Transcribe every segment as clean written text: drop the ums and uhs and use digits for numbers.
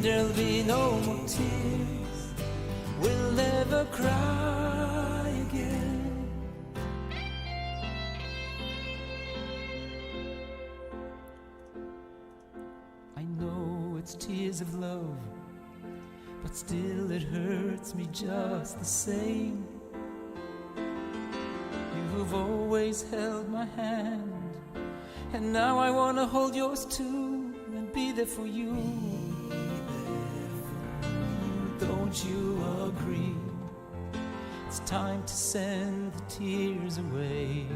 there'll be no more tears, we'll never cry again. I know it's tears of love, but still it hurts me just the same. You've always held my hand, and now I want to hold yours too and be there for you. Don't you agree? It's time to send the tears away.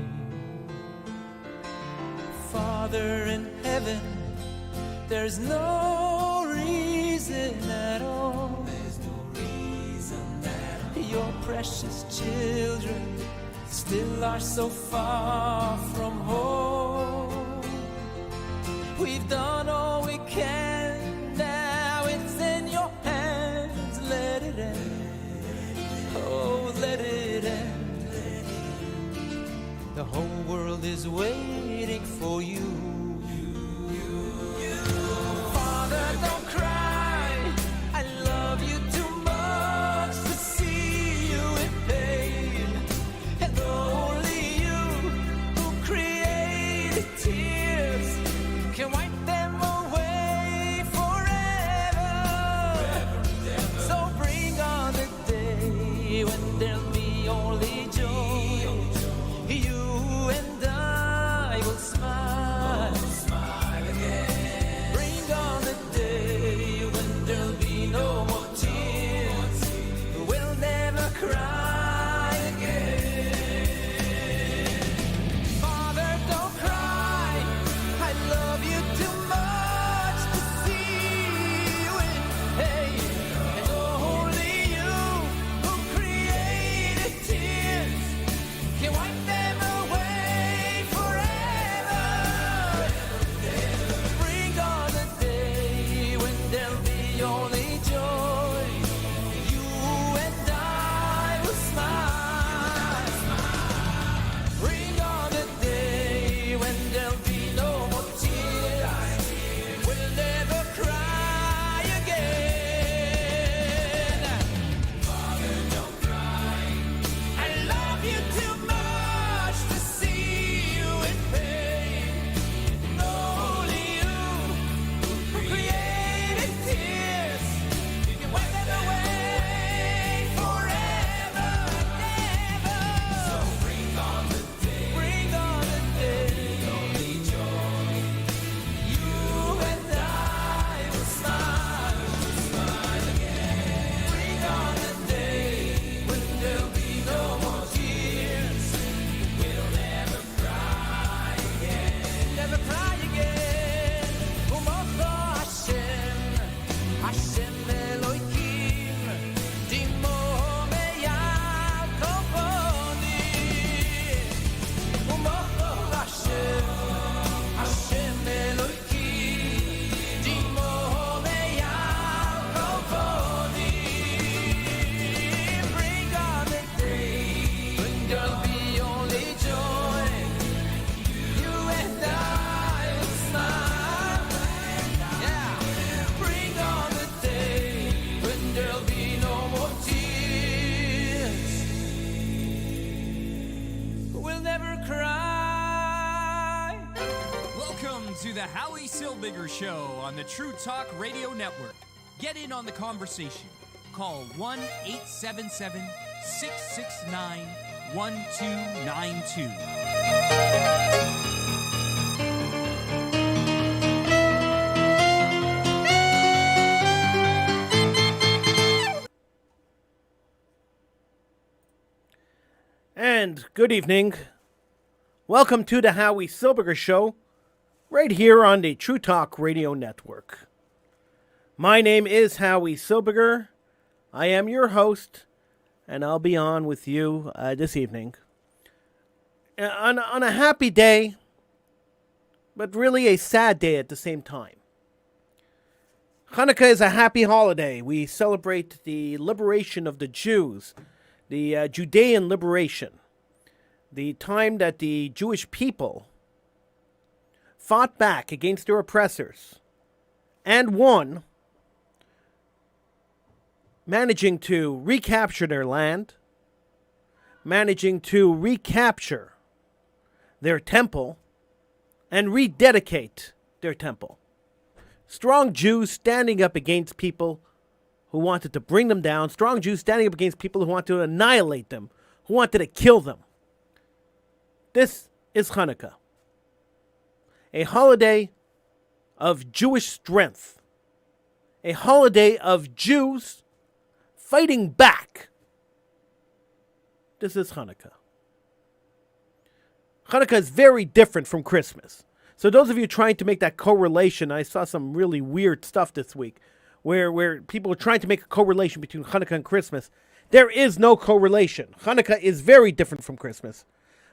Father in heaven, there's no reason at all. There's no reason at all. Your precious children still are so far from home. We've done all we can, now it's in your hands. Let it end, oh let it end. The whole world is waiting for you. Father, don't cry, I love you too much to see you in pain. And only you who created tears can wipe them away forever. So bring on the day when there'll be only joy. You and I will smile again. Bring on the day when there'll be no more tears. We'll never cry again. Father, don't cry, I love you too much to see you in pain. And only you who created tears can wipe them away forever. Bring on the day when there'll be only joy. You and I will smile. Bring on the day when there'll be no more tears. We'll never cry again. Father, don't cry, I love you too much to see you in pain. And only you who created tears can wipe them away forever and ever. So bring on the day, only joy. You and I will smile again. Bring on the day when there'll be no more tears. We'll never cry again. Never cry again. Umoto Hashem, Hashem Elohim, Dimo Meyal Kovoni. Umoto Hashem, Hashem Elohim, Dimo Meyal Kovoni. Bring on the day when there'll be only joy. You and I will smile. Yeah. Bring on the day when there'll be no more tears. We'll never cry. Welcome to the Howie Silbiger Show on the True Talk Radio Network. Get in on the conversation. Call 1-877-669-1292. And good evening. Welcome to the Howie Silbiger Show, right here on the True Talk Radio Network. My name is Howie Silbiger. I am your host, and I'll be on with you this evening. On a happy day, but really a sad day at the same time. Hanukkah is a happy holiday. We celebrate the liberation of the Jews, the Judean liberation, the time that the Jewish people fought back against their oppressors and won managing to recapture their land, managing to recapture their temple, and rededicate their temple. Strong Jews standing up against people who wanted to bring them down. Strong Jews standing up against people who wanted to annihilate them, who wanted to kill them. This is Hanukkah, a holiday of Jewish strength, a holiday of Jews fighting back. This is Hanukkah. Hanukkah is very different from Christmas. So those of you trying to make that correlation, I saw some really weird stuff this week where people are trying to make a correlation between Hanukkah and Christmas. There is no correlation. Hanukkah is very different from Christmas.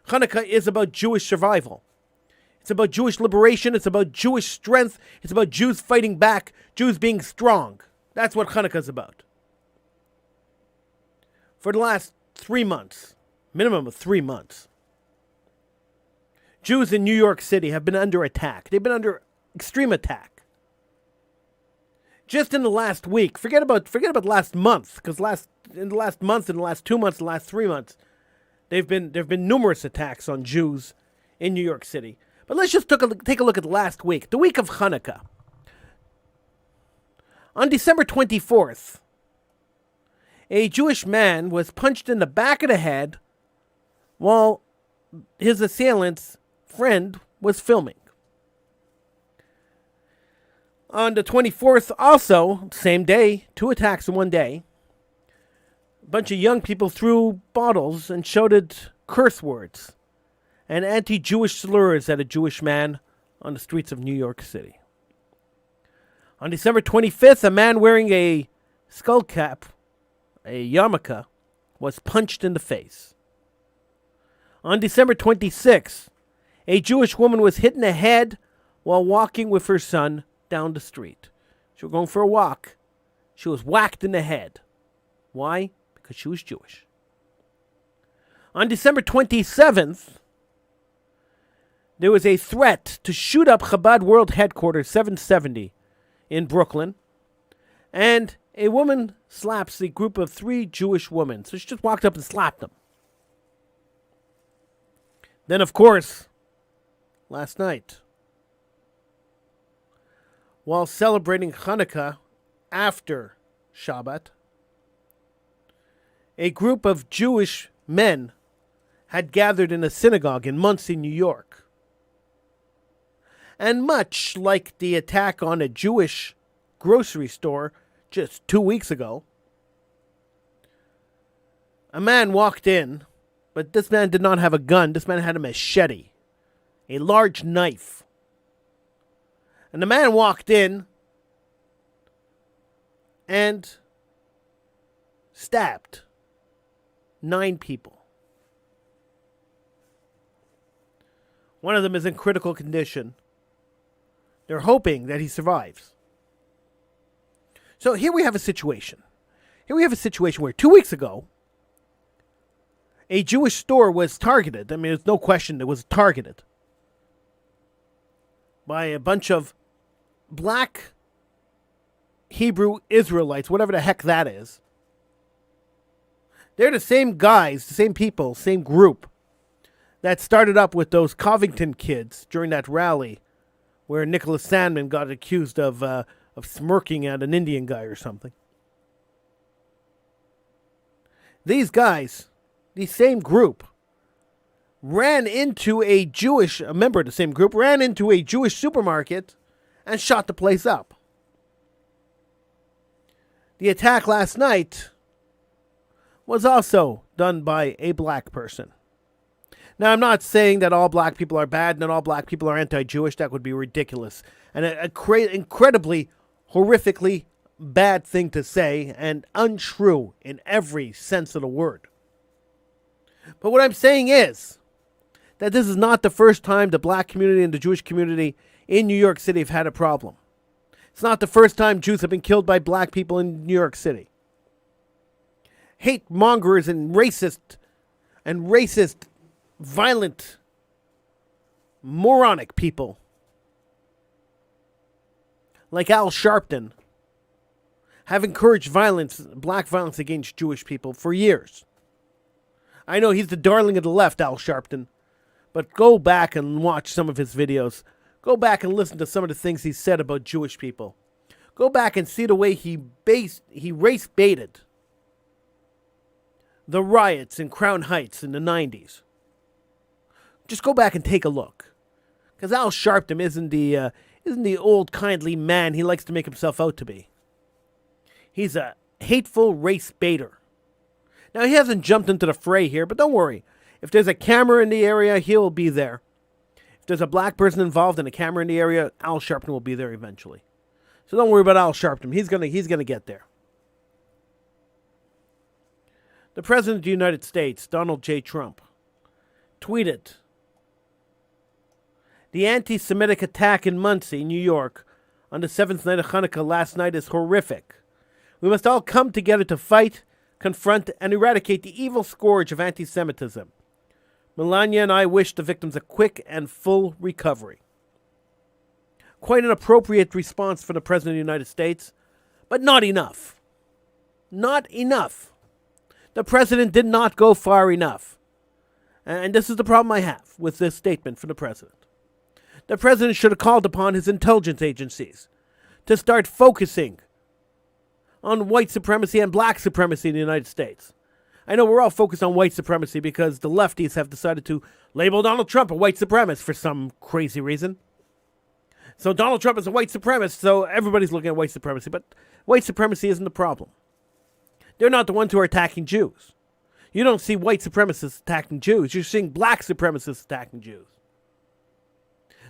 Hanukkah is about Jewish survival. It's about Jewish liberation. It's about Jewish strength. It's about Jews fighting back, Jews being strong. That's what Hanukkah is about. For the last 3 months, minimum of 3 months, Jews in New York City have been under attack. They've been under extreme attack. Just in the last week, forget about last month, because in the last month, in the last 2 months, the last 3 months, there've been numerous attacks on Jews in New York City. But let's just take a look at last week, the week of Hanukkah. On December 24th, a Jewish man was punched in the back of the head while his assailant's friend was filming. On the 24th, also, same day, 2 attacks in one day, a bunch of young people threw bottles and shouted curse words and anti-Jewish slurs at a Jewish man on the streets of New York City. On December 25th, a man wearing a skull cap, a yarmulke, was punched in the face. On December 26th, a Jewish woman was hit in the head while walking with her son down the street. She was going for a walk. She was whacked in the head. Why? Because she was Jewish. On December 27th, there was a threat to shoot up Chabad World Headquarters 770 in Brooklyn, and a woman slaps a group of 3 Jewish women. So she just walked up and slapped them. Then, of course, last night, while celebrating Hanukkah after Shabbat, a group of Jewish men had gathered in a synagogue in Monsey, New York. And much like the attack on a Jewish grocery store just 2 weeks ago, a man walked in, but this man did not have a gun. This man had a machete, a large knife. And the man walked in and stabbed 9 people. One of them is in critical condition. They're hoping that he survives. So here we have a situation. Here we have a situation where 2 weeks ago, a Jewish store was targeted. I mean, there's no question it was targeted by a bunch of black Hebrew Israelites, whatever the heck that is. They're the same guys, the same people, same group that started up with those Covington kids during that rally where Nicholas Sandman got accused of smirking at an Indian guy or something. These guys, the same group, ran into a member of the same group, ran into a Jewish supermarket and shot the place up. The attack last night was also done by a black person. Now, I'm not saying that all black people are bad and that all black people are anti-Jewish. That would be ridiculous and an incredibly, horrifically bad thing to say and untrue in every sense of the word. But what I'm saying is that this is not the first time the black community and the Jewish community in New York City have had a problem. It's not the first time Jews have been killed by black people in New York City. Hate mongers and racist, violent, moronic people like Al Sharpton have encouraged violence, black violence against Jewish people for years. I know he's the darling of the left, Al Sharpton, but go back and watch some of his videos. Go back and listen to some of the things he said about Jewish people. Go back and see the way he race baited the riots in Crown Heights in the 90s. Just go back and take a look. Because Al Sharpton isn't the old kindly man he likes to make himself out to be. He's a hateful race baiter. Now, he hasn't jumped into the fray here, but don't worry. If there's a camera in the area, he'll be there. If there's a black person involved and a camera in the area, Al Sharpton will be there eventually. So don't worry about Al Sharpton. He's gonna get there. The President of the United States, Donald J. Trump, tweeted, "The anti-Semitic attack in Monsey, New York, on the 7th night of Hanukkah last night is horrific. We must all come together to fight, confront, and eradicate the evil scourge of anti-Semitism. Melania and I wish the victims a quick and full recovery." Quite an appropriate response from the President of the United States, but not enough. Not enough. The President did not go far enough. And this is the problem I have with this statement from the President. The President should have called upon his intelligence agencies to start focusing on white supremacy and black supremacy in the United States. I know we're all focused on white supremacy because the lefties have decided to label Donald Trump a white supremacist for some crazy reason. So Donald Trump is a white supremacist, so everybody's looking at white supremacy. But white supremacy isn't the problem. They're not the ones who are attacking Jews. You don't see white supremacists attacking Jews. You're seeing black supremacists attacking Jews.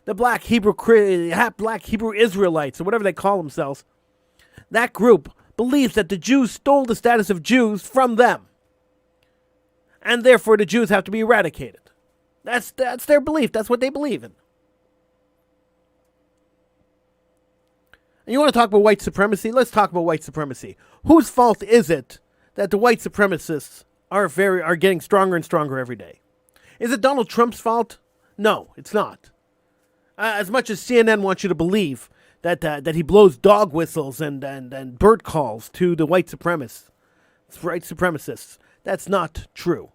The black Hebrew Israelites, or whatever they call themselves, that group believes that the Jews stole the status of Jews from them. And therefore the Jews have to be eradicated. That's their belief. That's what they believe in. And you want to talk about white supremacy? Let's talk about white supremacy. Whose fault is it that the white supremacists are getting stronger and stronger every day? Is it Donald Trump's fault? No, it's not. As much as CNN wants you to believe that he blows dog whistles and bird calls to the white supremacists, that's not true.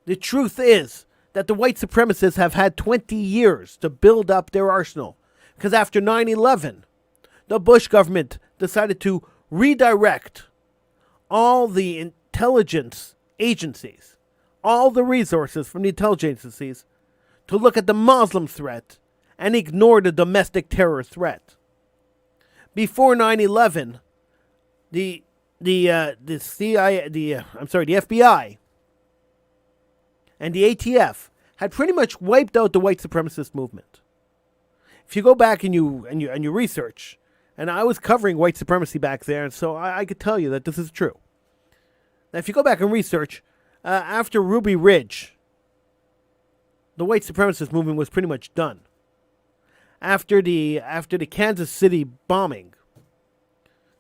The truth is that the white supremacists have had 20 years to build up their arsenal. Because after 9/11, the Bush government decided to redirect all the intelligence agencies, all the resources from the intelligence agencies, to look at the Muslim threat and ignore the domestic terror threat. Before 9/11, the FBI and the ATF had pretty much wiped out the white supremacist movement. If you go back and you research, and I was covering white supremacy back there, and so I could tell you that this is true. Now, if you go back and research, after Ruby Ridge, the white supremacist movement was pretty much done. After the Kansas City bombing,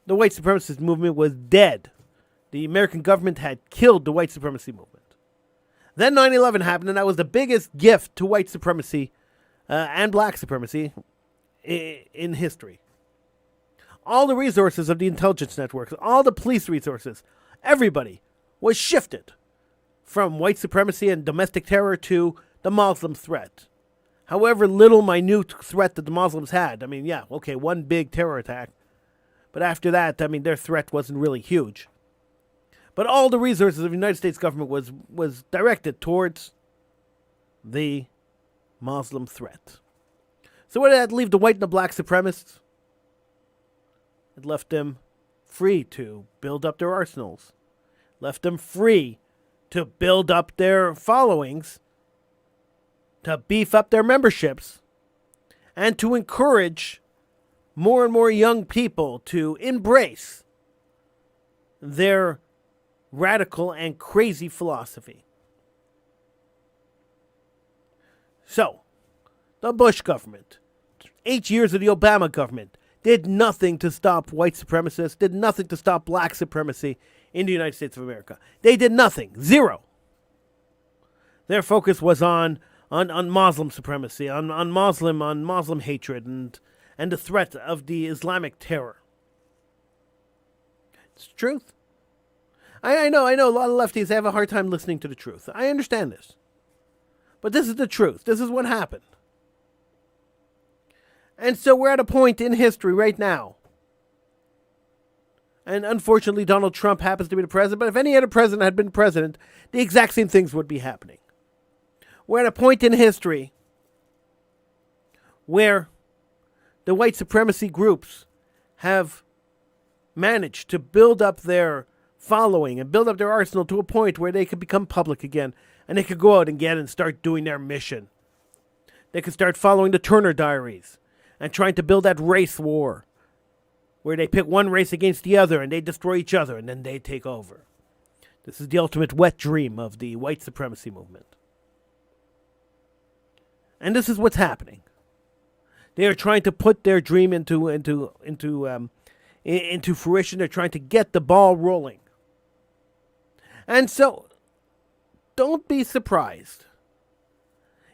the white supremacist movement was dead. The American government had killed the white supremacy movement. Then 9/11 happened, and that was the biggest gift to white supremacy and black supremacy in history. All the resources of the intelligence networks, all the police resources, everybody was shifted from white supremacy and domestic terror to the Muslim threat. However little minute threat that the Muslims had. I mean, yeah, okay, one big terror attack. But after that, I mean, their threat wasn't really huge. But all the resources of the United States government was directed towards the Muslim threat. So where did that leave the white and the black supremacists? It left them free to build up their arsenals. Left them free to build up their followings, to beef up their memberships, and to encourage more and more young people to embrace their radical and crazy philosophy. So, the Bush government, 8 years of the Obama government, did nothing to stop white supremacists, did nothing to stop black supremacy in the United States of America. They did nothing. Zero. Their focus was on Muslim supremacy, on Muslim hatred, and the threat of the Islamic terror. It's the truth. I know a lot of lefties have a hard time listening to the truth. I understand this. But this is the truth. This is what happened. And so we're at a point in history right now. And unfortunately, Donald Trump happens to be the president. But if any other president had been president, the exact same things would be happening. We're at a point in history where the white supremacy groups have managed to build up their following and build up their arsenal to a point where they could become public again. And they could go out again and start doing their mission. They could start following the Turner Diaries and trying to build that race war where they pit one race against the other and they destroy each other and then they take over. This is the ultimate wet dream of the white supremacy movement. And this is what's happening. They are trying to put their dream into fruition. They're trying to get the ball rolling. And so, don't be surprised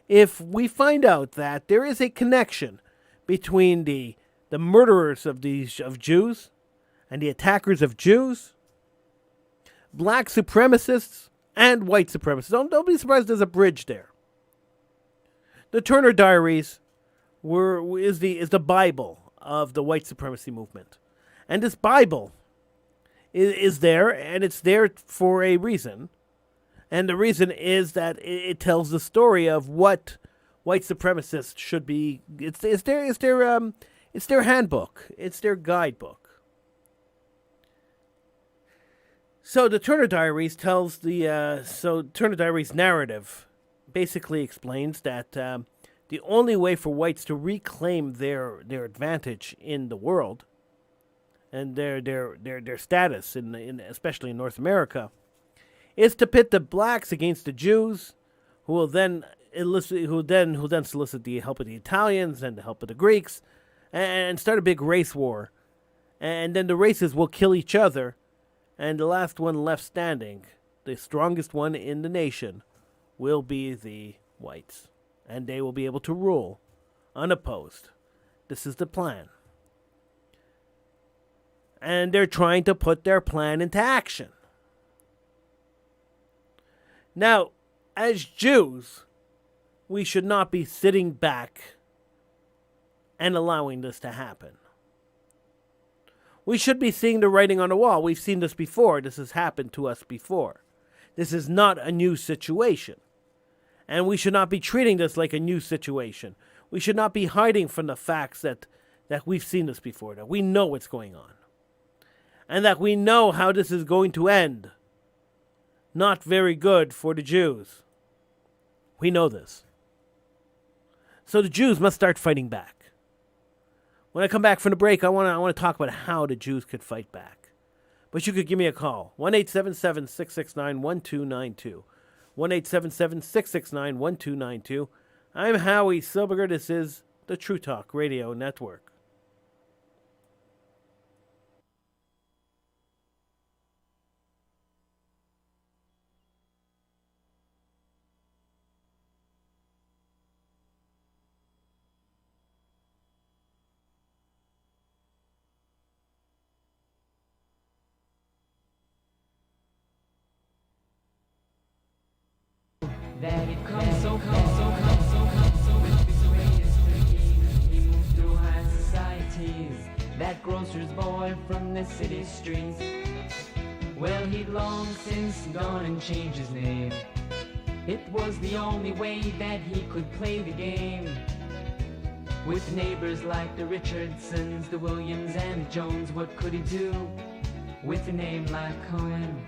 if we find out that there is a connection between the murderers of Jews and the attackers of Jews, black supremacists, and white supremacists. Don't be surprised there's a bridge there. The Turner Diaries is the Bible of the white supremacy movement. And this Bible is there, and it's there for a reason. And the reason is that it tells the story of what white supremacists should be. It's their handbook. It's their guidebook. So the Turner Diaries tells Turner Diaries narrative basically explains that the only way for whites to reclaim their advantage in the world and their status in especially in North America is to pit the blacks against the Jews, who will then solicit the help of the Italians and the help of the Greeks, and start a big race war. And then the races will kill each other, and the last one left standing, the strongest one in the nation, will be the whites. And they will be able to rule unopposed. This is the plan. And they're trying to put their plan into action. Now, as Jews, we should not be sitting back and allowing this to happen. We should be seeing the writing on the wall. We've seen this before. This has happened to us before. This is not a new situation. And we should not be treating this like a new situation. We should not be hiding from the facts that we've seen this before, that we know what's going on. And that we know how this is going to end. Not very good for the Jews. We know this. So the Jews must start fighting back. When I come back from the break, I want to talk about how the Jews could fight back. But you could give me a call. 1-877-669-1292. 1-877-669-1292. I'm Howie Silbiger. This is the True Talk Radio Network. That it comes so it's the way history. He moved through high societies. That grocer's boy from the city streets. Well, he'd long since gone and changed his name. It was the only way that he could play the game. With neighbors like the Richardsons, the Williams and the Jones, what could he do with a name like Cohen?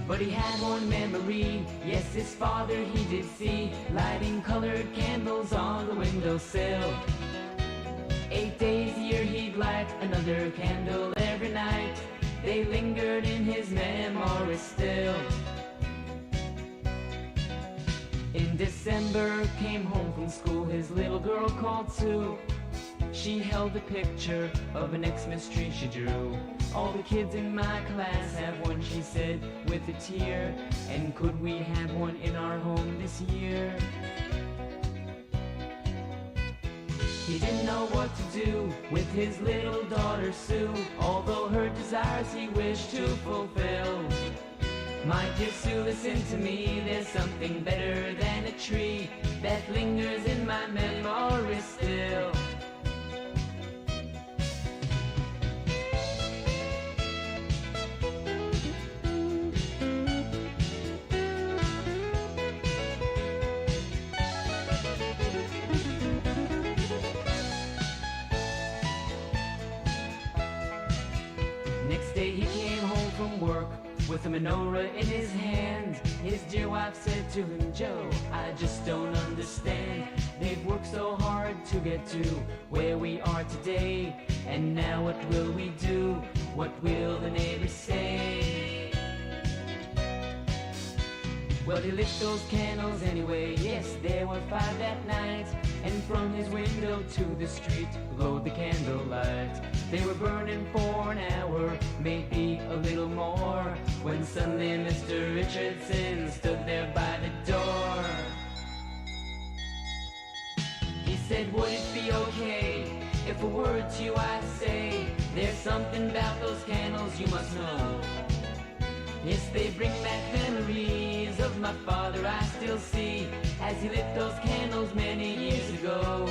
But he had one memory, yes, his father he did see, lighting colored candles on the windowsill. 8 days a year he'd light another candle every night. They lingered in his memory still. In December, came home from school, his little girl called Sue. She held a picture of an Xmas tree she drew. All the kids in my class have one, she said, with a tear. And could we have one in our home this year? He didn't know know what to do with his little daughter Sue, although her desires he wished to fulfill. My dear Sue, listen to me, there's something better than a tree that lingers in my memory still. Next day he came home from work with a menorah in his hand. His dear wife said to him, Joe, I just don't understand. They've worked so hard to get to where we are today, and now what will we do? What will the neighbors say? Well, he lit those candles anyway. Yes, there were 5 that night, and from his window to the street glowed the candlelight. They were burning for an hour, maybe a little more, when suddenly Mr. Richardson stood there by the door. He said, would it be okay if a word to you I say? There's something about those candles you must know. Yes, they bring back memories of my father I still see as he lit those candles many years ago.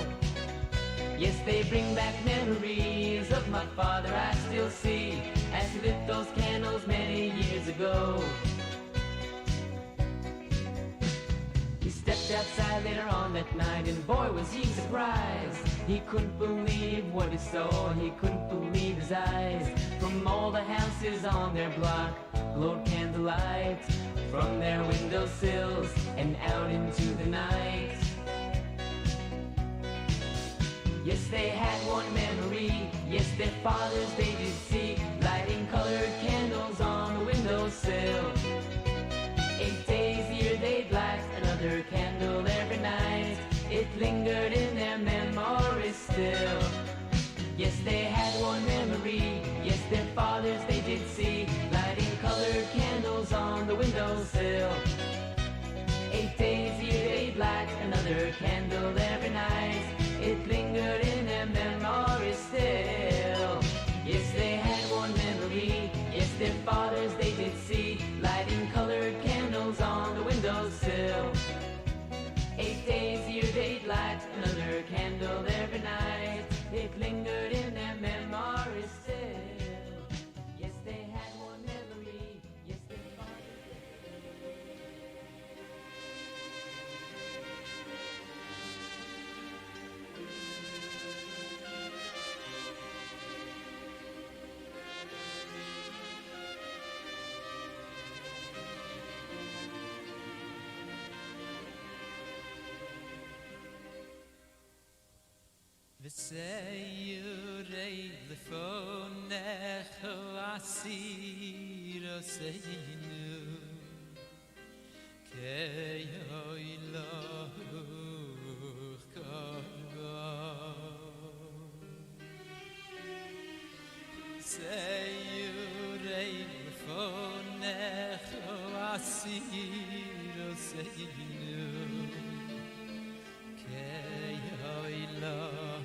Yes, they bring back memories of my father I still see as he lit those candles many years ago. He stepped outside later on that night, and boy was he surprised. He couldn't believe what he saw, he couldn't believe his eyes. From all the houses on their block glowed candlelight, from their windowsills and out into the night. Yes, they had one memory, yes, their fathers they did see, lighting colored candles on the windowsill. 8 days a year they'd light another candle every night. It lingered in their memory still. Yes, they had one memory, yes, their fathers they did see, lighting colored candles on the windowsill. 8 days a year they'd light another candle every night. It lingered in their memory still. Yes, they had one memory, yes, their fathers they did see, lighting colored candles on the windowsill. 8 days a year they'd light another candle every night. It lingered in their memory still. Yes, they had one memory, yes, their fathers V'seirei lefonecho asir oseinu Ke'oi loch karo V'seirei lefonecho asir oseinu Ke'oi loch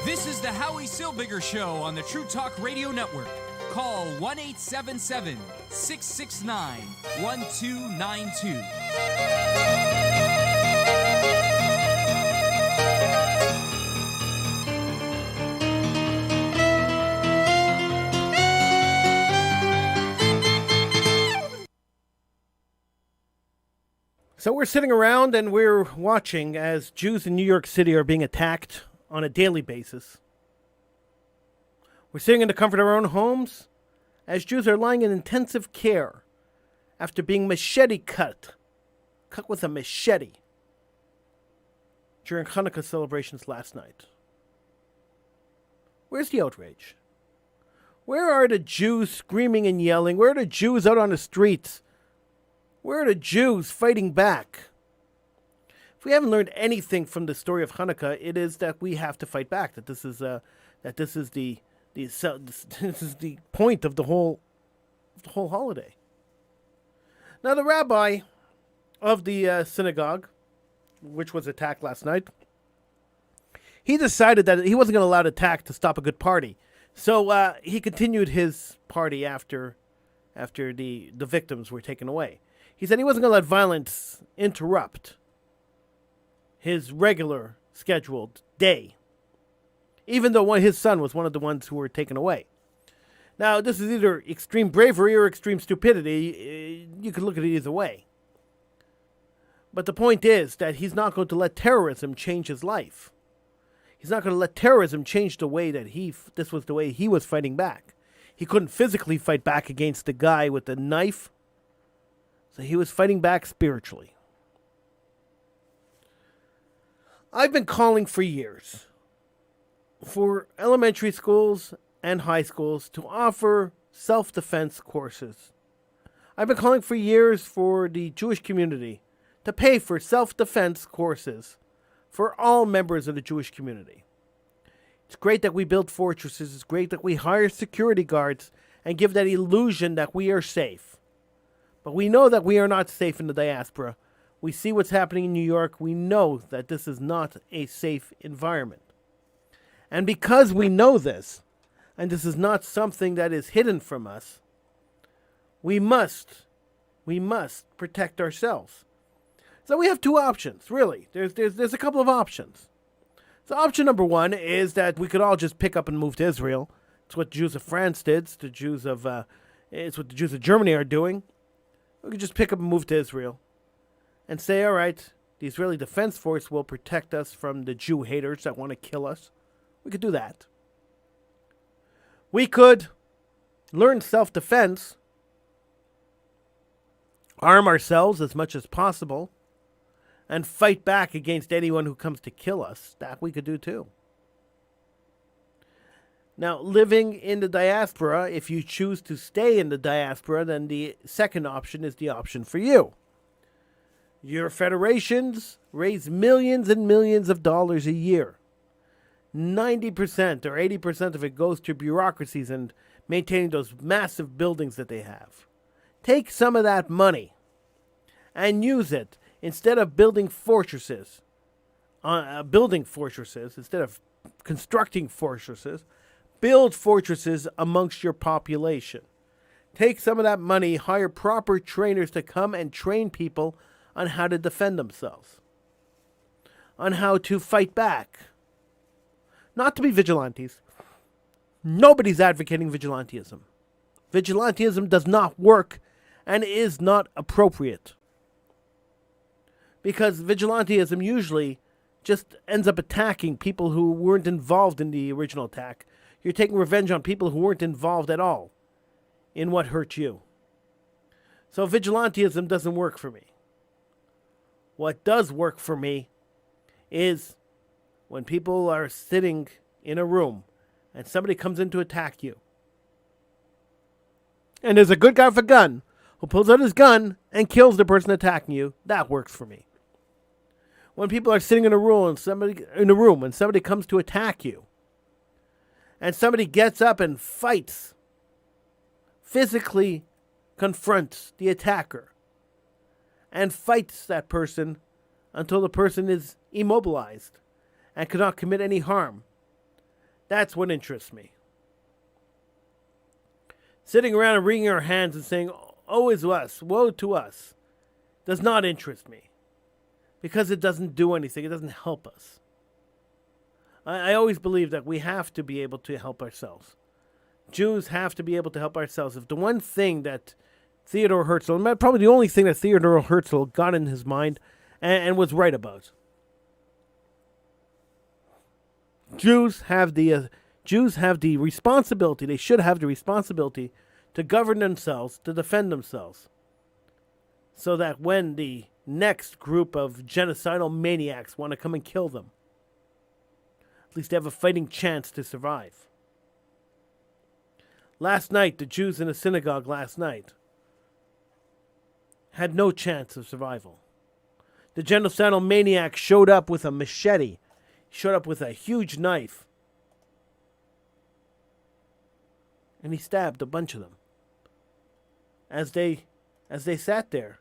This is the Howie Silbiger Show on the True Talk Radio Network. Call 1-877-669-1292. So we're sitting around and we're watching as Jews in New York City are being attacked on a daily basis. We're sitting in the comfort of our own homes as Jews are lying in intensive care after being machete cut with a machete during Hanukkah celebrations last night. Where's the outrage? Where are the Jews screaming and yelling? Where are the Jews out on the streets? Where are the Jews fighting back? If we haven't learned anything from the story of Hanukkah, it is that we have to fight back. That this is the point of the whole holiday. Now, the rabbi of the synagogue, which was attacked last night, he decided that he wasn't going to allow the attack to stop a good party. So he continued his party after the victims were taken away. He said he wasn't going to let violence interrupt his regular scheduled day, even though his son was one of the ones who were taken away. Now, this is either extreme bravery or extreme stupidity. You could look at it either way. But the point is that he's not going to let terrorism change his life. He's not going to let terrorism change the way that this was the way he was fighting back. He couldn't physically fight back against the guy with the knife, so he was fighting back spiritually. I've been calling for years for elementary schools and high schools to offer self-defense courses. I've been calling for years for the Jewish community to pay for self-defense courses for all members of the Jewish community. It's great that we build fortresses. It's great that we hire security guards and give that illusion that we are safe. But we know that we are not safe in the diaspora. We see what's happening in New York. We know that this is not a safe environment. And because we know this, and this is not something that is hidden from us, we must protect ourselves. So we have two options, really. There's a couple of options. So option number one is that we could all just pick up and move to Israel. It's what the Jews of France did. It's what the Jews of Germany are doing. We could just pick up and move to Israel and say, all right, the Israeli Defense Force will protect us from the Jew haters that want to kill us. We could do that. We could learn self-defense, arm ourselves as much as possible, and fight back against anyone who comes to kill us. That we could do too. Now, living in the diaspora, if you choose to stay in the diaspora, then the second option is the option for you. Your federations raise millions and millions of dollars a year. 90% or 80% of it goes to bureaucracies and maintaining those massive buildings that they have. Take some of that money and use it instead of building fortresses. Instead of constructing fortresses, build fortresses amongst your population. Take some of that money, hire proper trainers to come and train people on how to defend themselves, on how to fight back. Not to be vigilantes. Nobody's advocating vigilantism. Vigilantism does not work and is not appropriate. Because vigilantism usually just ends up attacking people who weren't involved in the original attack. You're taking revenge on people who weren't involved at all in what hurt you. So vigilantism doesn't work for me. What does work for me is when people are sitting in a room and somebody comes in to attack you. And there's a good guy with a gun who pulls out his gun and kills the person attacking you. That works for me. When people are sitting in a room and somebody comes to attack you, and somebody gets up and fights, physically confronts the attacker, and fights that person until the person is immobilized and cannot commit any harm. That's what interests me. Sitting around and wringing our hands and saying, "Oh, is us, woe to us," does not interest me. Because it doesn't do anything. It doesn't help us. I always believe that we have to be able to help ourselves. Jews have to be able to help ourselves. If the one thing that Theodore Herzl, probably the only thing that Theodore Herzl got in his mind and was right about, Jews have the responsibility, they should have the responsibility to govern themselves, to defend themselves, so that when the next group of genocidal maniacs want to come and kill them, at least they have a fighting chance to survive. Last night, the Jews in the synagogue last night had no chance of survival. The genocidal maniac showed up with a machete, showed up with a huge knife, and he stabbed a bunch of them as they sat there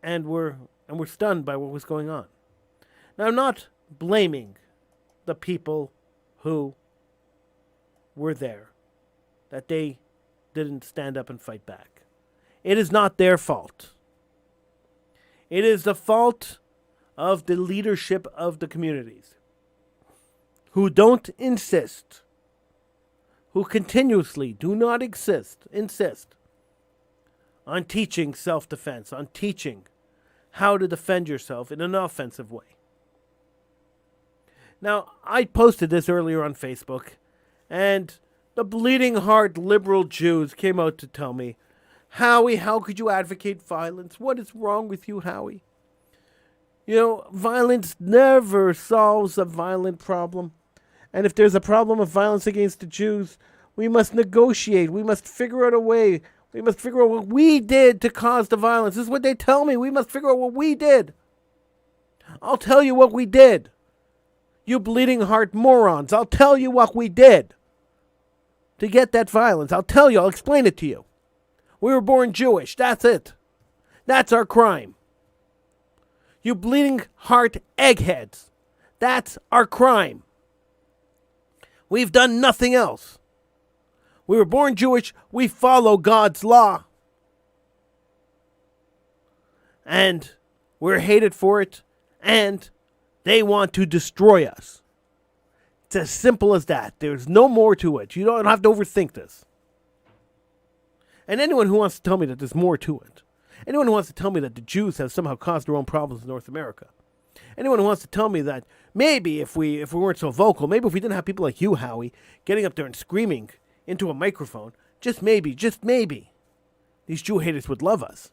and were stunned by what was going on. Now, I'm not blaming the people who were there, that they didn't stand up and fight back. It is not their fault. It is the fault of the leadership of the communities who don't insist, who continuously do not insist on teaching self-defense, on teaching how to defend yourself in an offensive way. Now, I posted this earlier on Facebook, and the bleeding heart liberal Jews came out to tell me, "Howie, how could you advocate violence? What is wrong with you, Howie? Violence never solves a violent problem. And if there's a problem of violence against the Jews, we must negotiate. We must figure out a way. We must figure out what we did to cause the violence. This is what they tell me. We must figure out what we did. I'll tell you what we did. You bleeding heart morons. I'll tell you what we did to get that violence. I'll tell you. I'll explain it to you. We were born Jewish. That's it. That's our crime. You bleeding heart eggheads. That's our crime. We've done nothing else. We were born Jewish. We follow God's law. And we're hated for it. And they want to destroy us. It's as simple as that. There's no more to it. You don't have to overthink this. And anyone who wants to tell me that there's more to it, anyone who wants to tell me that the Jews have somehow caused their own problems in North America, anyone who wants to tell me that maybe if we weren't so vocal, maybe if we didn't have people like you, Howie, getting up there and screaming into a microphone, just maybe, these Jew haters would love us.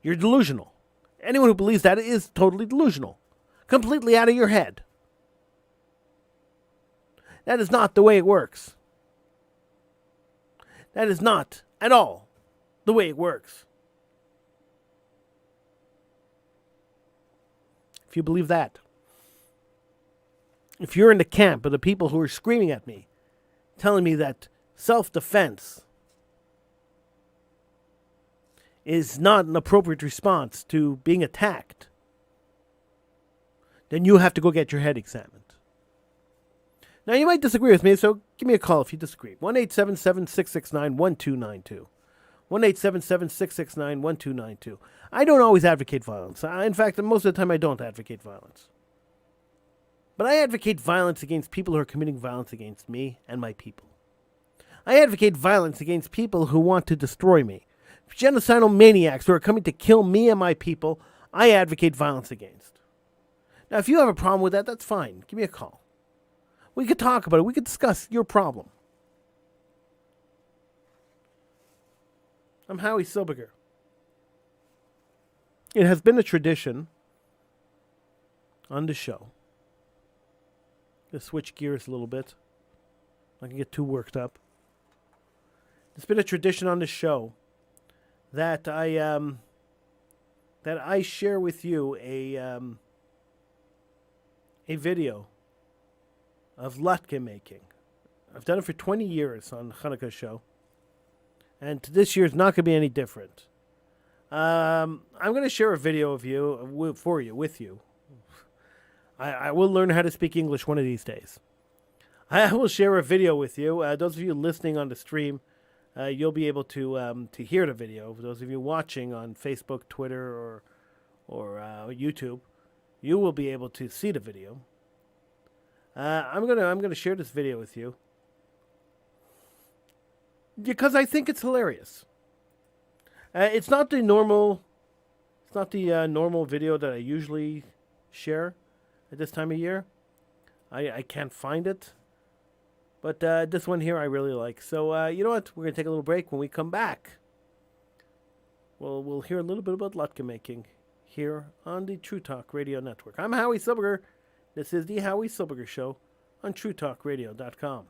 You're delusional. Anyone who believes that is totally delusional. Completely out of your head. That is not the way it works. That is not at all the way it works. If you believe that, if you're in the camp of the people who are screaming at me, telling me that self-defense is not an appropriate response to being attacked, then you have to go get your head examined. Now, you might disagree with me, so give me a call if you disagree. 1-877-669-1292. 1-877-669-1292. I don't always advocate violence. In fact, most of the time I don't advocate violence. But I advocate violence against people who are committing violence against me and my people. I advocate violence against people who want to destroy me. Genocidal maniacs who are coming to kill me and my people, I advocate violence against. Now, if you have a problem with that, that's fine. Give me a call. We could talk about it. We could discuss your problem. I'm Howie Silbiger. It has been a tradition on the show. Let's switch gears a little bit. I can get too worked up. It's been a tradition on the show that I share with you a video of latke making. I've done it for 20 years on the Hanukkah show. And this year's not going to be any different. I'm going to share a video of you, with you. I will learn how to speak English one of these days. I will share a video with you. Those of you listening on the stream, you'll be able to hear the video. For those of you watching on Facebook, Twitter, or YouTube, you will be able to see the video. I'm gonna share this video with you because I think it's hilarious. It's not the normal video that I usually share at this time of year. I can't find it, but this one here I really like. So you know what? We're gonna take a little break. When we come back, we'll hear a little bit about latke making here on the True Talk Radio Network. I'm Howie Silbiger. This is the Howie Silbiger Show on TrueTalkRadio.com.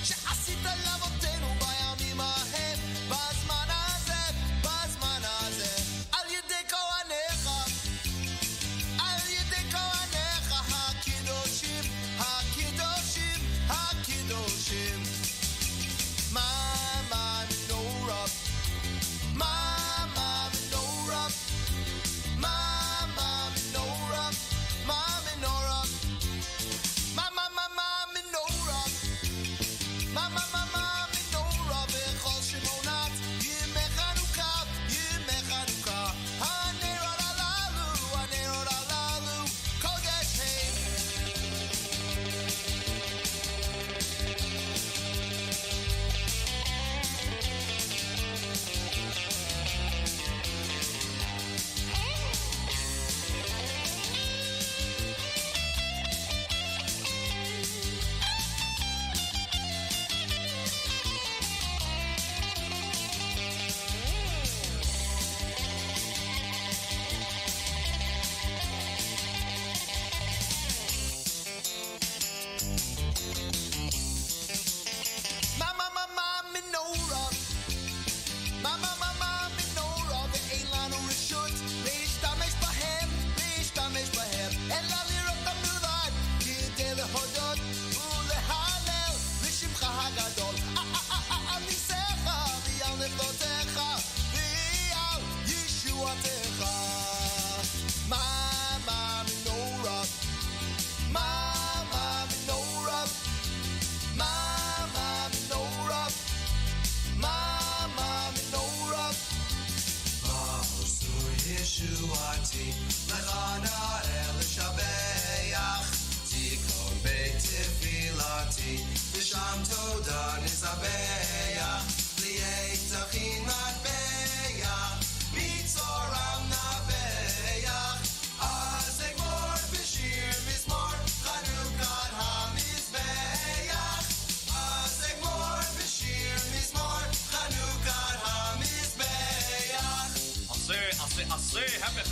שעשית לבותינו בימים ההם בזמן הזה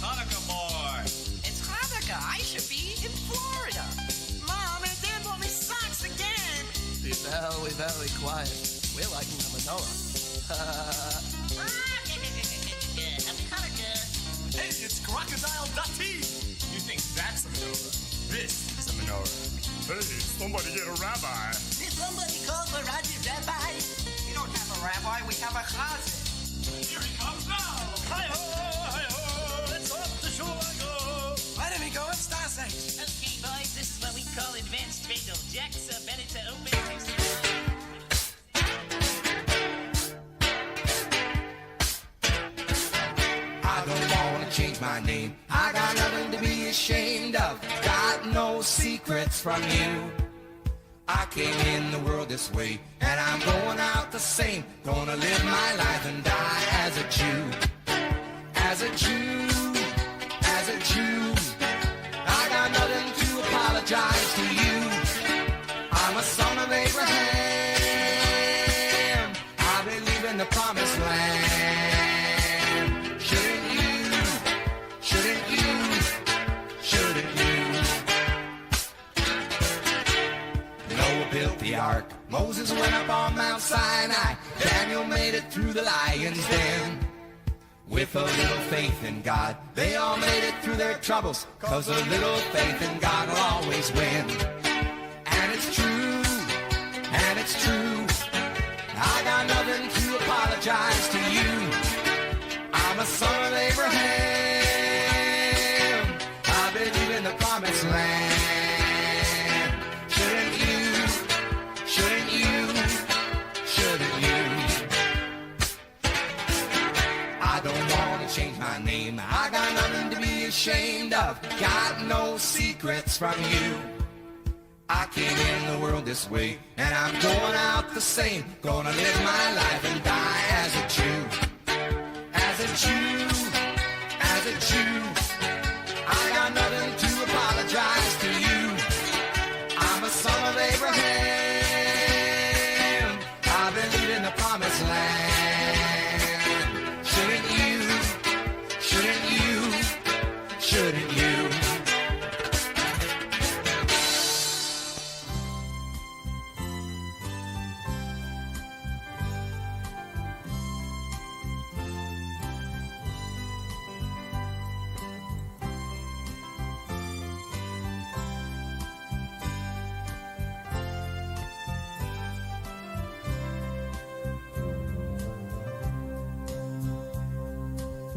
Hanukkah more. It's Hanukkah. I should be in Florida. Mom and Dad bought me socks again. Be very, very quiet. We're lighting the menorah. Happy Hanukkah. Hey, it's Crocodile Dottie. You think that's a menorah? This is a menorah. Hey, somebody get a rabbi. Did somebody call for Roger Rabbi? We don't have a rabbi. We have a chazan. Here he comes now. Hi-ho, hi-ho. It's off to shore I go. Why don't we go upstairs? Okay, boys, this is what we call advanced fatal. Jack's better to open. I don't wanna change my name. I got nothing to be ashamed of. Got no secrets from you. I came in the world this way, and I'm going out the same. Gonna live my life and die as a Jew. As a Jew, as a Jew. I got nothing to apologize to you. I'm a son of Abraham. I believe in the promised land. Shouldn't you? Shouldn't you? Shouldn't you? Noah built the ark. Moses went up on Mount Sinai. Daniel made it through the lion's den. With a little faith in God, they all made it through their troubles. 'Cause a little faith in God will always win. And it's true, and it's true. I got nothing to apologize to you. I'm a son of Abraham. I believe in the promised land. Shouldn't you? Shouldn't you? Shouldn't you? I don't want to change my name. I got nothing to be ashamed of. Got no secrets from you. I came in the world this way, and I'm going out the same. Gonna live my life and die as a Jew. As a Jew, as a Jew. I got nothing to apologize to you. I'm a son of Abraham. I believe in the promised land. Shouldn't you? Shouldn't you? Shouldn't you?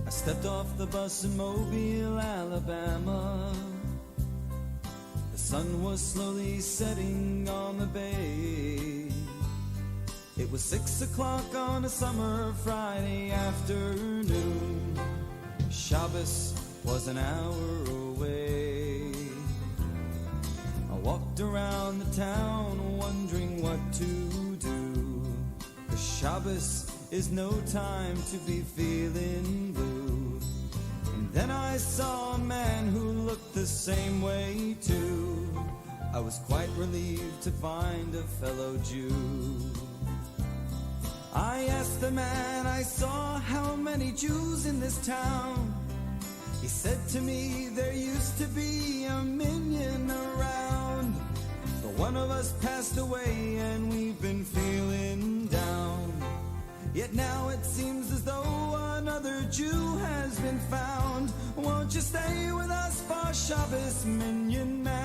I stepped off the bus in Mobile, Alabama. The sun was slowly setting on the bay. It was 6 o'clock on a summer Friday afternoon. Shabbos was an hour away. I walked around the town wondering what to do. 'Cause Shabbos is no time to be feeling blue. And then I saw a man who looked the same way too. I was quite relieved to find a fellow Jew. I asked the man I saw how many Jews in this town. He said to me there used to be a million around, but one of us passed away and we've been feeling down. Yet now it seems as though another Jew has been found. Won't you stay with us for Shabbos, Minyan Man?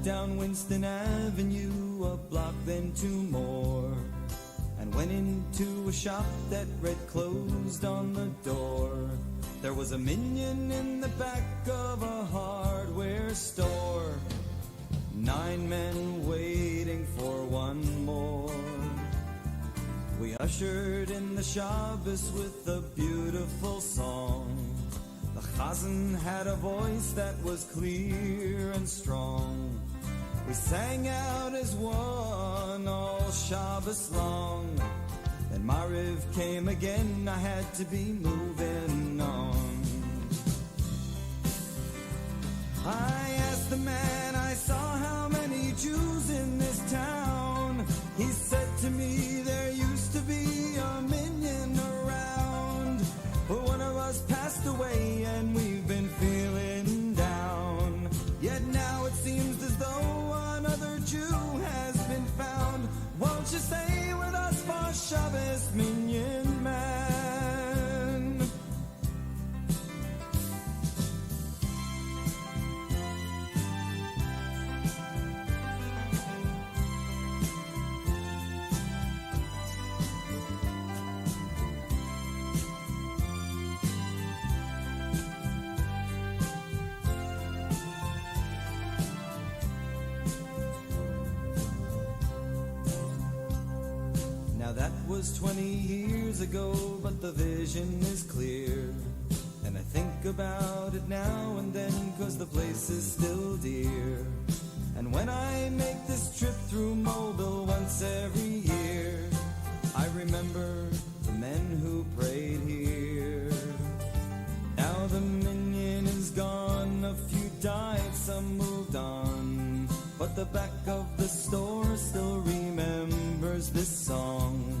Down Winston Avenue, a block then two more, and went into a shop that read closed on the door. There was a minion in the back of a hardware store. 9 men waiting for one more. We ushered in the Shabbos with a beautiful song. The Chazan had a voice that was clear and strong. We sang out as one all Shabbos long. Then Mariv came again, I had to be moving on. I asked the man I saw how many Jews in this town. He said to me there used to be a million around, but one of us passed away and we've been feeling down. Yet now it seems as though another Jew has been found. Won't you stay with us for Shabbos, Minyan Man? Now that was 20 years ago, but the vision is clear. And I think about it now and then, 'cause the place is still dear. And when I make this trip through Mobile once every year, I remember the men who prayed here. Now the minyan is gone, a few died, some moved on, but the back of the store still remembers this song.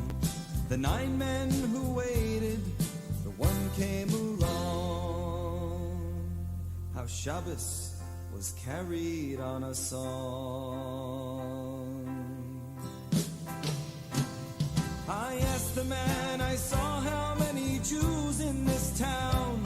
The 9 men who waited, the one came along. How Shabbos was carried on a song. I asked the man I saw how many Jews in this town.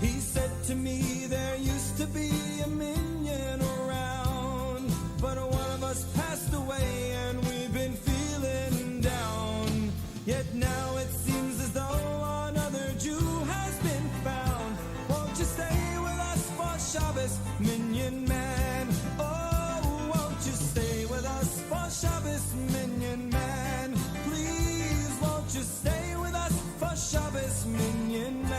He said to me there used to be a million around, but one of us passed away and we've been feeling down. Yet now it seems as though another Jew has been found. Won't you stay with us for Shabbos, Minyan Man? Oh, won't you stay with us for Shabbos, Minyan Man? Please, won't you stay with us for Shabbos, Minyan Man?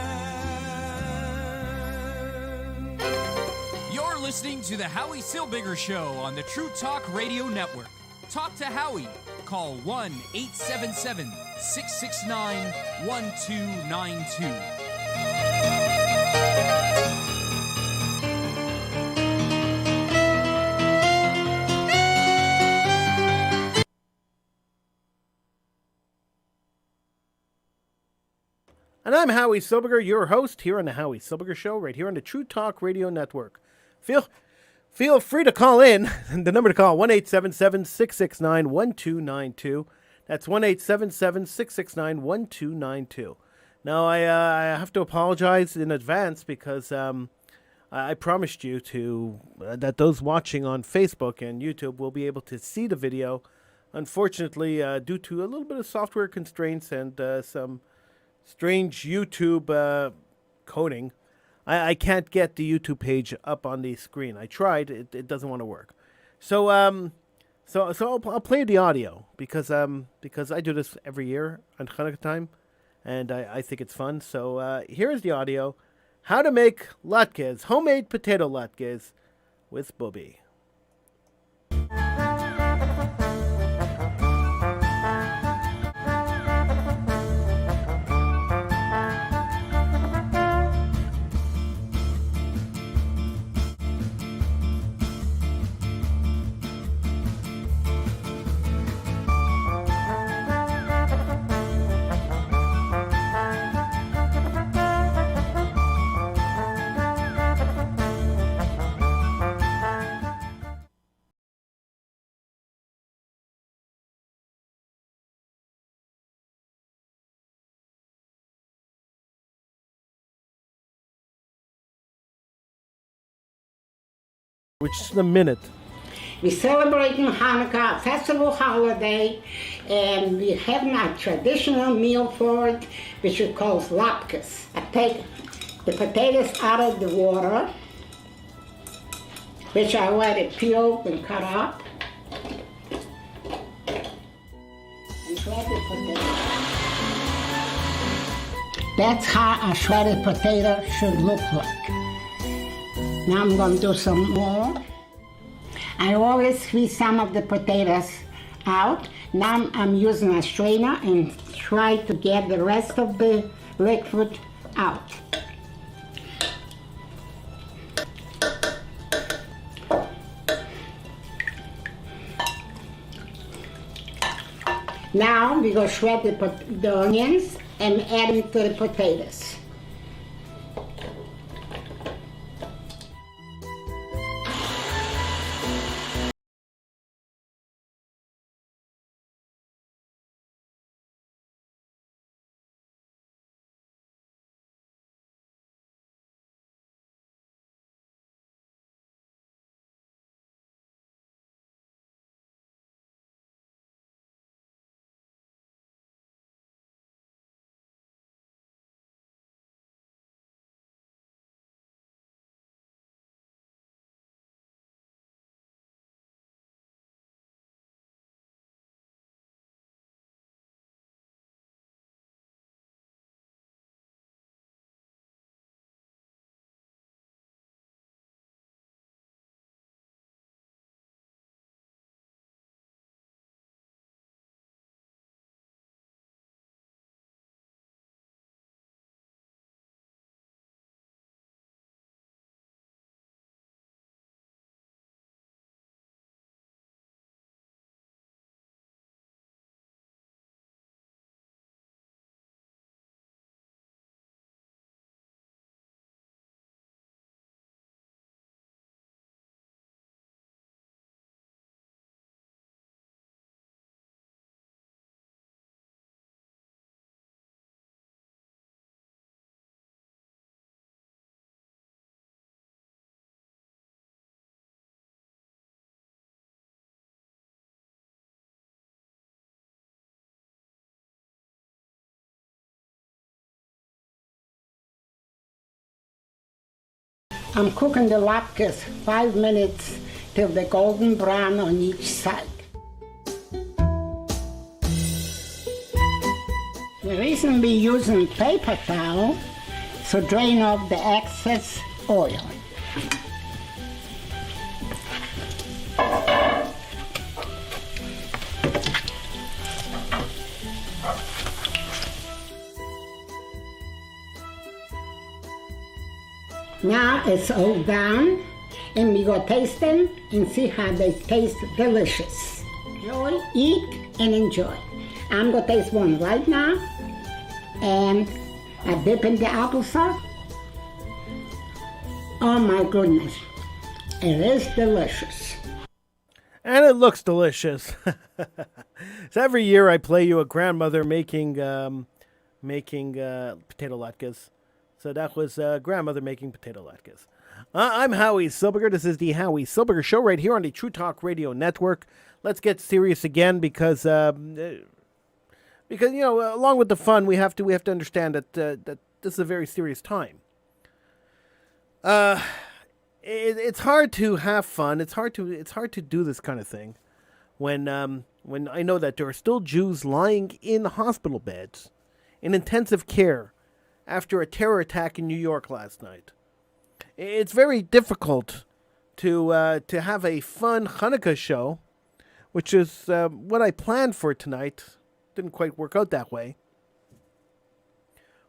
You're listening to the Howie Silbiger Show on the True Talk Radio Network. Talk to Howie. Call 1-877-669-1292. And I'm Howie Silbiger, your host here on the Howie Silbiger Show, right here on the True Talk Radio Network. Feel free to call in. The number to call, 1-877-669-1292. That's 1-877-669-1292. Now, I have to apologize in advance because I promised you that those watching on Facebook and YouTube will be able to see the video. Unfortunately, due to a little bit of software constraints and some strange YouTube coding, I can't get the YouTube page up on the screen. I tried; it doesn't want to work. So I'll play the audio because I do this every year on Hanukkah time, and I think it's fun. So here's the audio: how to make latkes, homemade potato latkes, with Bobby. Which is a minute. We celebrating Hanukkah, a festival holiday, and we have a traditional meal for it, which we call latkes. I take the potatoes out of the water, which I already peeled and cut up. And grab the potatoes. That's how a shredded potato should look like. Now I'm going to do some more. I always squeeze some of the potatoes out. Now I'm using a strainer and try to get the rest of the liquid out. Now we're going to shred the onions and add them to the potatoes. I'm cooking the latkes 5 minutes till they're golden brown on each side. The reason we're using paper towel to drain off the excess oil. Now it's all done, and we go taste them and see how they taste delicious. Enjoy, eat, and enjoy. I'm gonna taste one right now, and I dip in the applesauce. Oh my goodness, it is delicious. And it looks delicious. So every year I play you a grandmother making potato latkes. So that was grandmother making potato latkes. I'm Howie Silbiger. This is the Howie Silbiger Show right here on the True Talk Radio Network. Let's get serious again because you know, along with the fun, we have to understand that that this is a very serious time. It's hard to have fun. It's hard to do this kind of thing when I know that there are still Jews lying in hospital beds in intensive care after a terror attack in New York last night. It's very difficult to have a fun Hanukkah show, which is what I planned for tonight. Didn't quite work out that way.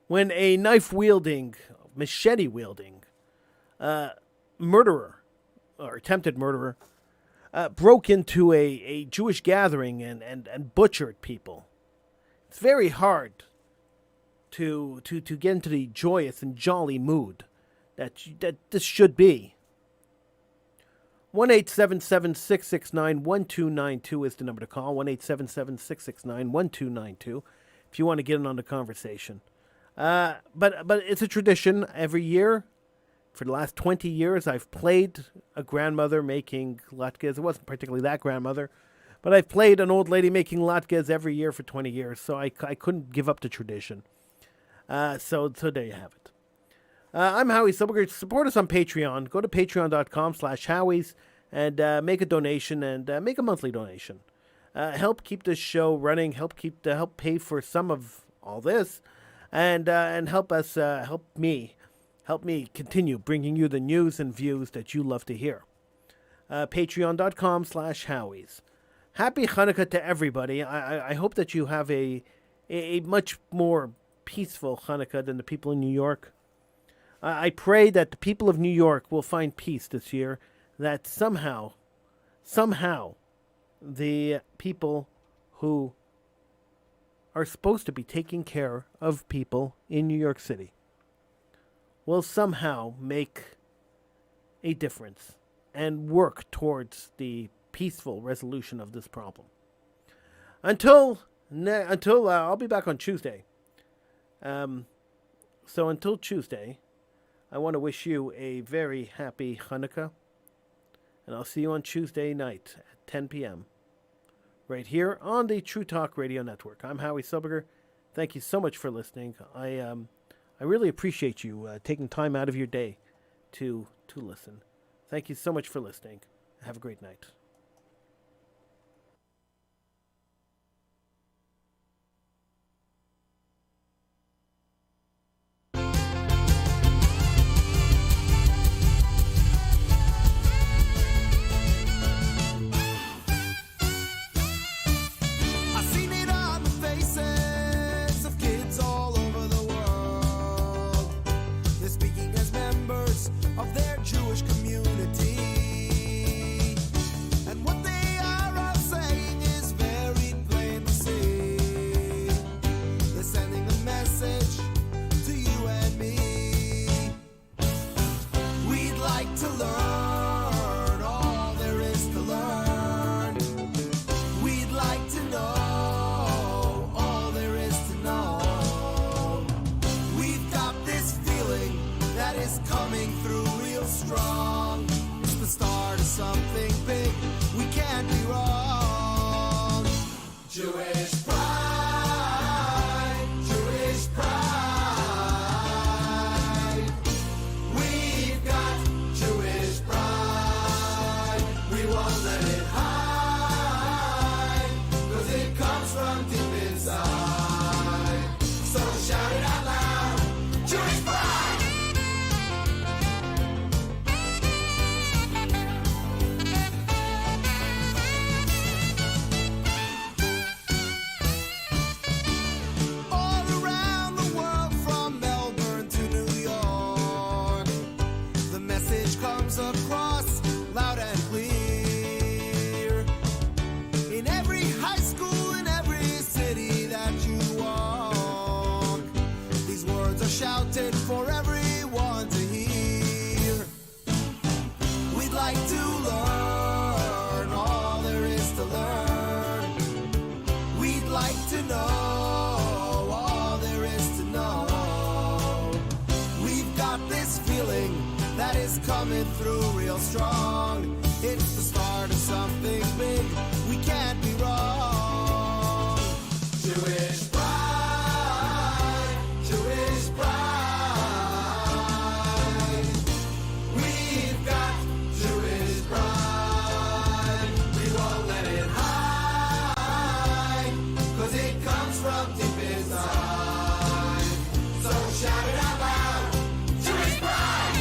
When a knife-wielding, machete-wielding murderer, or attempted murderer, broke into a Jewish gathering and butchered people. It's very hard to get into the joyous and jolly mood that this should be. 1-877-669-1292 is the number to call. 1-877-669-1292 if you want to get in on the conversation. But it's a tradition every year. For the last 20 years, I've played a grandmother making latkes. It wasn't particularly that grandmother, but I've played an old lady making latkes every year for 20 years, so I couldn't give up the tradition. So there you have it. I'm Howie Silbiger. Support us on Patreon. Go to patreon.com/Howies and make a donation and make a monthly donation. Help keep this show running. Help pay for some of all this. and help us, help me continue bringing you the news and views that you love to hear. Patreon.com/Howies. Happy Hanukkah to everybody. I hope that you have a much more peaceful Hanukkah than the people in New York. I pray that the people of New York will find peace this year, that somehow, the people who are supposed to be taking care of people in New York City will somehow make a difference and work towards the peaceful resolution of this problem. Until I'll be back on Tuesday. So until Tuesday, I want to wish you a very happy Hanukkah, and I'll see you on Tuesday night at 10 p.m. right here on the True Talk Radio Network. I'm Howie Silbiger. Thank you so much for listening. I really appreciate you taking time out of your day to listen. Thank you so much for listening. Have a great night. I've seen it on the faces of kids all over the world. They're speaking as members of their Jewish community. And what they are all saying is very plain to see. They're sending a message to you and me. We'd like to learn all there is to learn. We'd like to know all there is to know. We've got this feeling that is coming through real strong. It's the start of something big. We can't be wrong. Jewish pride, Jewish pride. We've got Jewish pride. We won't let it hide, 'cause it comes from deep inside. So shout it out loud, Jewish pride. All around the world, from Melbourne to New York, the message comes across loud and clear. In every high school, in every city that you walk, these words are shouted for everyone to hear. We'd like to learn all there is to learn. We'd like to know all there is to know. We've got this feeling that is coming through real strong. It's the start of something big. We can't be wrong. Jewish pride, Jewish pride. We've got Jewish pride. We won't let it hide, 'cause it comes from deep inside. So shout it out loud, Jewish pride.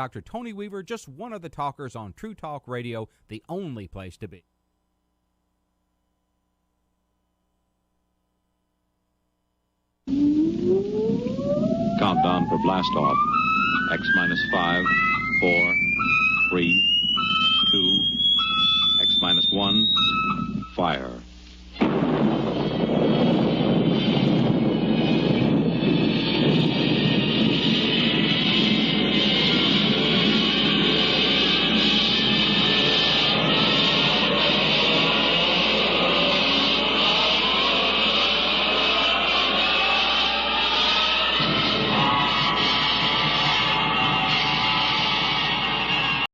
Dr. Tony Weaver, just one of the talkers on True Talk Radio, the only place to be. Countdown for blast off. X minus 5, 4, 3, 2, X minus 1, fire.